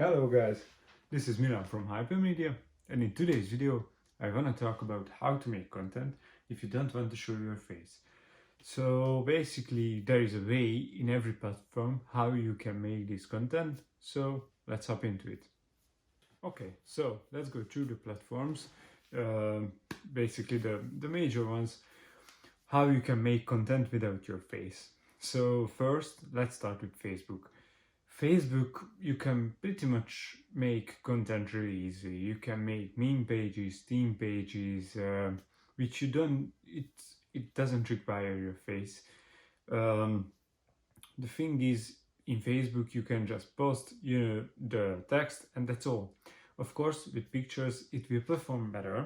Hello guys, this is Milan from Hipermedia, and in today's video I want to talk about how to make content if you don't want to show your face. So basically there is a way in every platform how you can make this content, so let's hop into it. Okay, so let's go through the platforms, basically the major ones, how you can make content without your face. So first, let's start with Facebook. Facebook, you can pretty much make content really easy. You can make meme pages, theme pages, which you don't, it doesn't require your face. The thing is, in Facebook, you can just post, the text and that's all. Of course, with pictures, it will perform better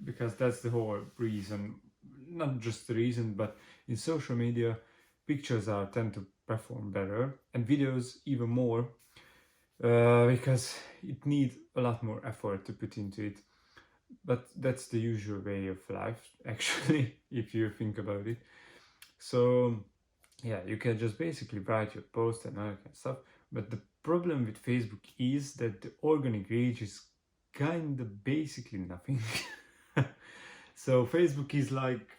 because that's the whole reason, not just the reason, but in social media, pictures tend to perform better and videos even more because it needs a lot more effort to put into it. But that's the usual way of life, actually, if you think about it. So yeah, you can just basically write your post and all that kind of stuff. But the problem with Facebook is that the organic reach is kind of basically nothing. So Facebook is like,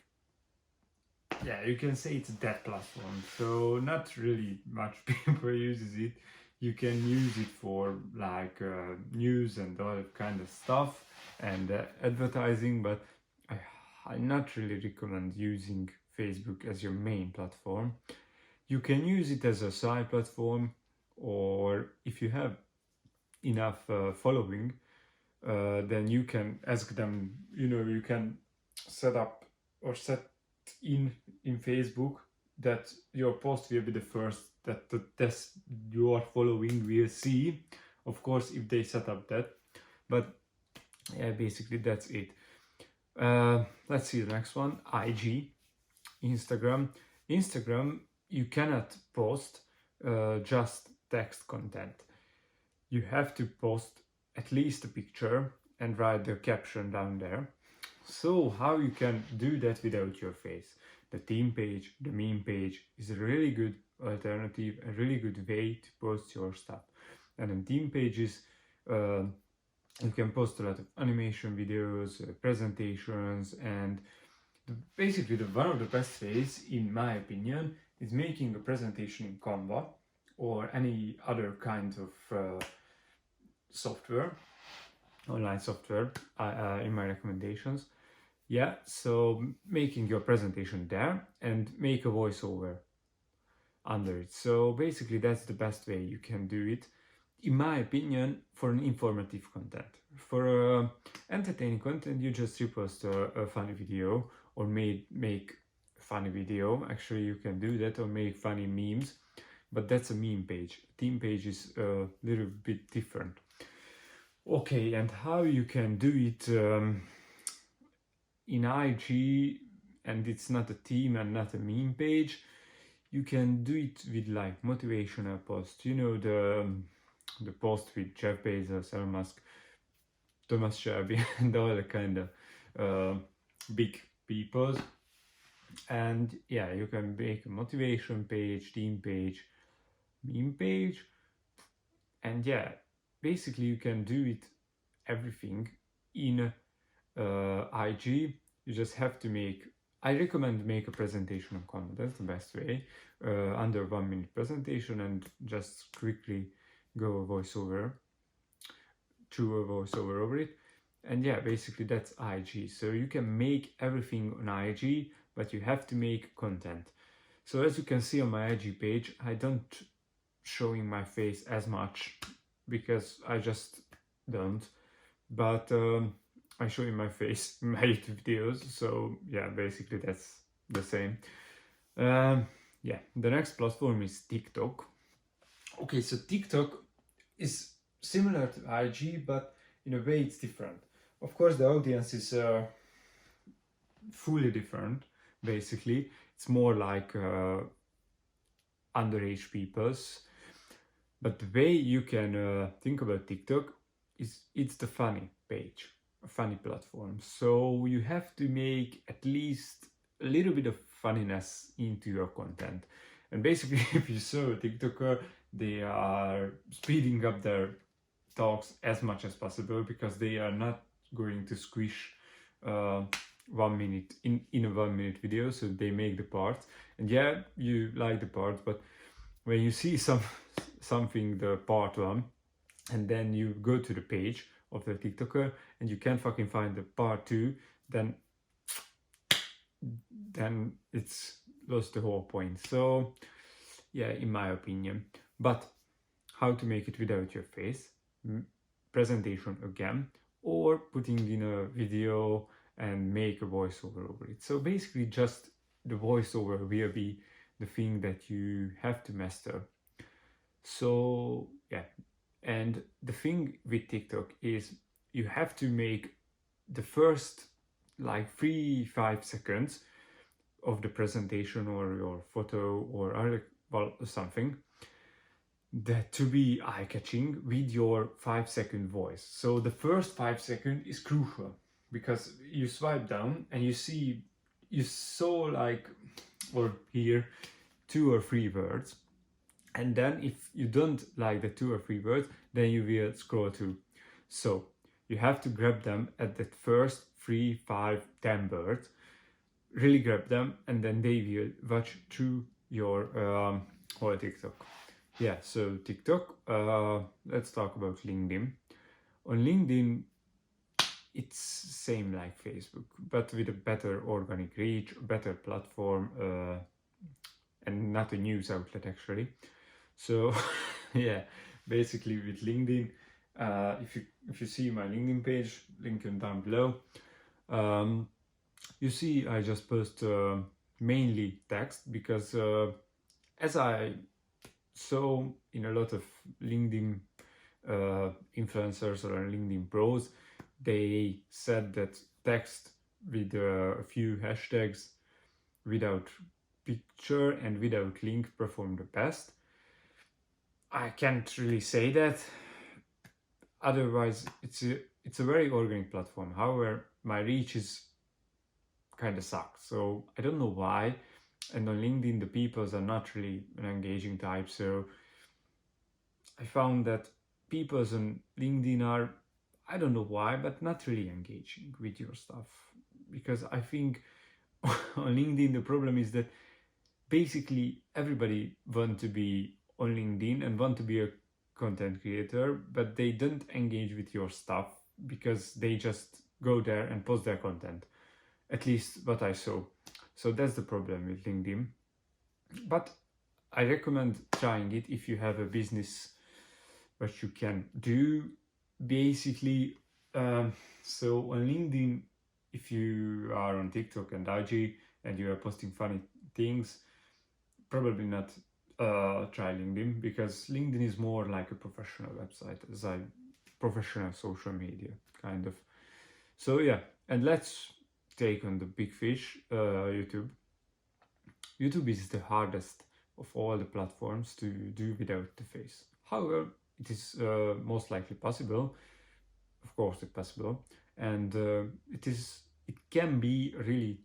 yeah, you can say it's a dead platform, so not really much people uses it. You can use it for like news and all that kind of stuff and advertising, but I not really recommend using Facebook as your main platform. You can use it as a side platform, or if you have enough following, then you can ask them, you can set up or set in Facebook that your post will be the first that the test you are following will see, of course, if they set up that. But yeah, basically that's it. Let's see the next one. IG, Instagram. You cannot post just text content. You have to post at least a picture and write the caption down there. So how you can do that without your face? The theme page, the meme page is a really good alternative, a really good way to post your stuff. And in theme pages, you can post a lot of animation videos, presentations, and basically one of the best ways, in my opinion, is making a presentation in Canva or any other kind of software, online software, in my recommendations. Yeah, so making your presentation there and make a voiceover under it. So basically that's the best way you can do it, in my opinion, for an informative content. For entertaining content, you just repost a funny video or make a funny video. Actually, you can do that, or make funny memes, but that's a meme page. Theme page is a little bit different. Okay, and how you can do it in IG, and it's not a theme and not a meme page, you can do it with like motivational posts. The post with Jeff Bezos, Elon Musk, Thomas Shelby, and all the kind of big people. And yeah, you can make a motivation page, theme page, meme page, and yeah, basically you can do it everything in IG. You just have to I recommend make a presentation on Canva. That's the best way. Under 1 minute presentation, and just quickly go a voiceover over it. And yeah, basically that's IG. So you can make everything on IG, but you have to make content. So as you can see on my IG page, I don't showing my face as much because I just don't. But I show you my face in my YouTube videos, so yeah, basically that's the same. Yeah, the next platform is TikTok. Okay, so TikTok is similar to IG, but in a way it's different. Of course, the audience is fully different, basically. It's more like underage people's. But the way you can think about TikTok is it's the funny page. A funny platform, so you have to make at least a little bit of funniness into your content. And basically, if you saw a TikToker, they are speeding up their talks as much as possible, because they are not going to squish 1 minute in a 1 minute video. So they make the parts, and yeah, you like the parts, but when you see something, the part 1, and then you go to the page of the TikToker and you can't fucking find the part 2, then it's lost the whole point. So yeah, in my opinion. But how to make it without your face? Presentation again, or putting in a video and make a voiceover over it. So basically just the voiceover will be the thing that you have to master. So yeah, and the thing with TikTok is you have to make the first like 3-5 seconds of the presentation or your photo or other, well, something that to be eye-catching with your 5-second voice. So the first 5 seconds is crucial, because you swipe down and you saw like, or hear 2 or 3 words, and then if you don't like the 2 or 3 words, then you will scroll through. So you have to grab them at the first 3, 5, 10 words, really grab them, and then they will watch through your whole TikTok. Yeah, so TikTok, let's talk about LinkedIn. On LinkedIn, it's same like Facebook, but with a better organic reach, better platform, and not a news outlet actually. So yeah, basically with LinkedIn, if you see my LinkedIn page, link down below, you see I just post mainly text, because as I saw in a lot of LinkedIn influencers or LinkedIn pros, they said that text with a few hashtags without picture and without link perform the best. I can't really say that. Otherwise, it's a very organic platform. However, my reach is kind of sucks. So I don't know why. And on LinkedIn, the peoples are not really an engaging type. So I found that peoples on LinkedIn are, I don't know why, but not really engaging with your stuff. Because I think on LinkedIn, the problem is that basically everybody want to be on LinkedIn and want to be a content creator, but they don't engage with your stuff because they just go there and post their content. At least what I saw. So that's the problem with LinkedIn. But I recommend trying it if you have a business, what you can do. Basically, so on LinkedIn, if you are on TikTok and IG and you are posting funny things, probably not try LinkedIn, because LinkedIn is more like a professional website, professional social media kind of. So yeah, and let's take on the big fish, YouTube. YouTube is the hardest of all the platforms to do without the face. However, it is most likely possible. Of course, it's possible, and it can be really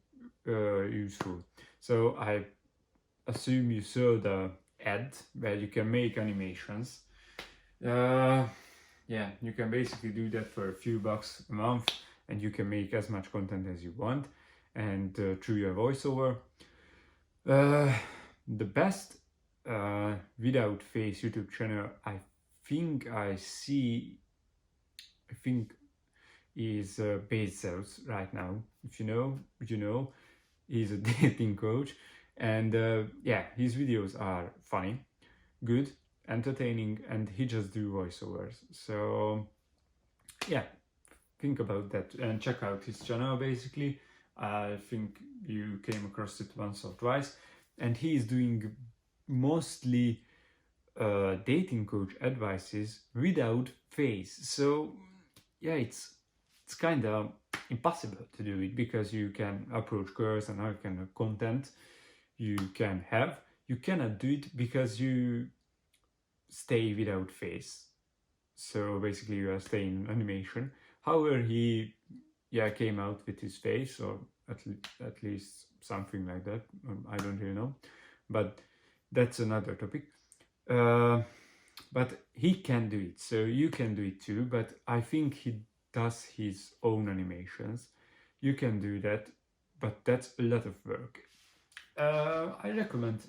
useful. So I assume you saw the ad where you can make animations. Yeah, you can basically do that for a few bucks a month, and you can make as much content as you want, and through your voiceover. The best without face YouTube channel I think is Bezos right now. If you know, he's a dating coach, and yeah, his videos are funny, good, entertaining, and he just do voiceovers. So yeah, think about that and check out his channel. Basically, I think you came across it once or twice, and he is doing mostly dating coach advices without face. So yeah, it's kind of impossible to do it, because you can approach girls and all kind of content you can have. You cannot do it because you stay without face. So basically you are staying in animation. However, he came out with his face, or at least something like that. I don't really know, but that's another topic. but he can do it, so you can do it too. But I think he does his own animations. You can do that, but that's a lot of work. I recommend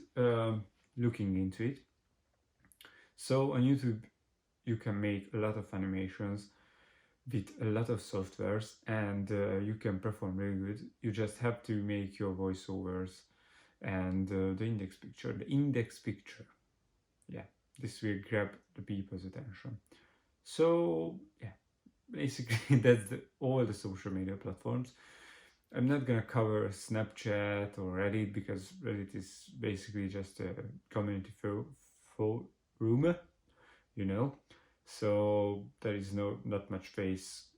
looking into it. So on YouTube you can make a lot of animations with a lot of softwares, and you can perform really good. You just have to make your voiceovers and the index picture. The index picture, yeah, this will grab the people's attention. So yeah, basically that's all the social media platforms. I'm not gonna cover Snapchat or Reddit because Reddit is basically just a community forum, you know. So there is not much face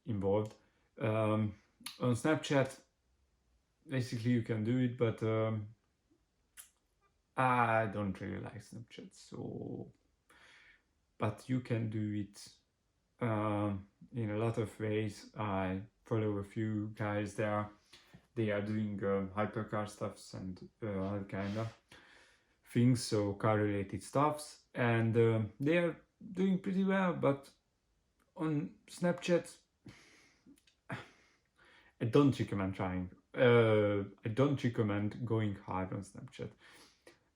involved. On Snapchat, basically you can do it, but I don't really like Snapchat. So, but you can do it in a lot of ways. I follow a few guys there. They are doing hypercar stuffs and all kind of things, so car related stuffs, and they are doing pretty well. But on Snapchat, I don't recommend trying. I don't recommend going hard on Snapchat.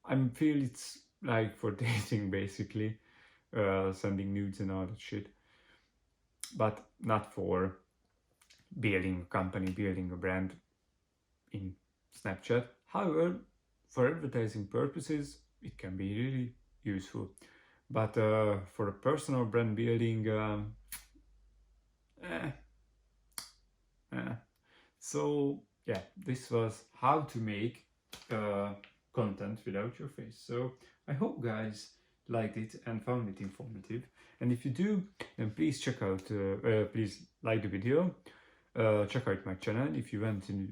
I feel it's like for dating basically, sending nudes and all that shit, but not for building a company, building a brand in Snapchat. However, for advertising purposes, it can be really useful. But for a personal brand building, So yeah, this was how to make content without your face. So I hope guys liked it and found it informative. And if you do, then please check out, please like the video, check out my channel if you want to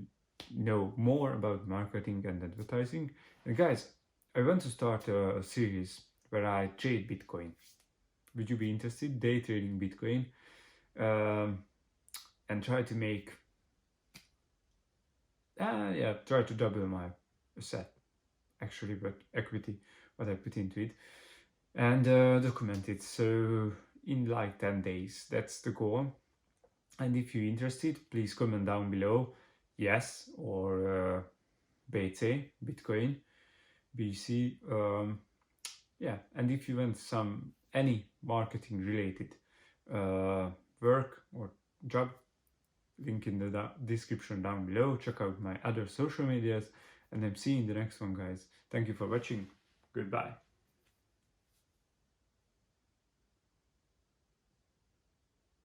know more about marketing and advertising. And guys, I want to start a series where I trade Bitcoin. Would you be interested? Day trading Bitcoin, and try to make try to double my asset, actually, but equity, what I put into it, and document it. So in like 10 days, that's the goal. And if you're interested, please comment down below yes or BT, Bitcoin, BC. Yeah, and if you want any marketing related work or job, link in the description down below. Check out my other social medias, and I'm seeing you in the next one, guys. Thank you for watching. Goodbye.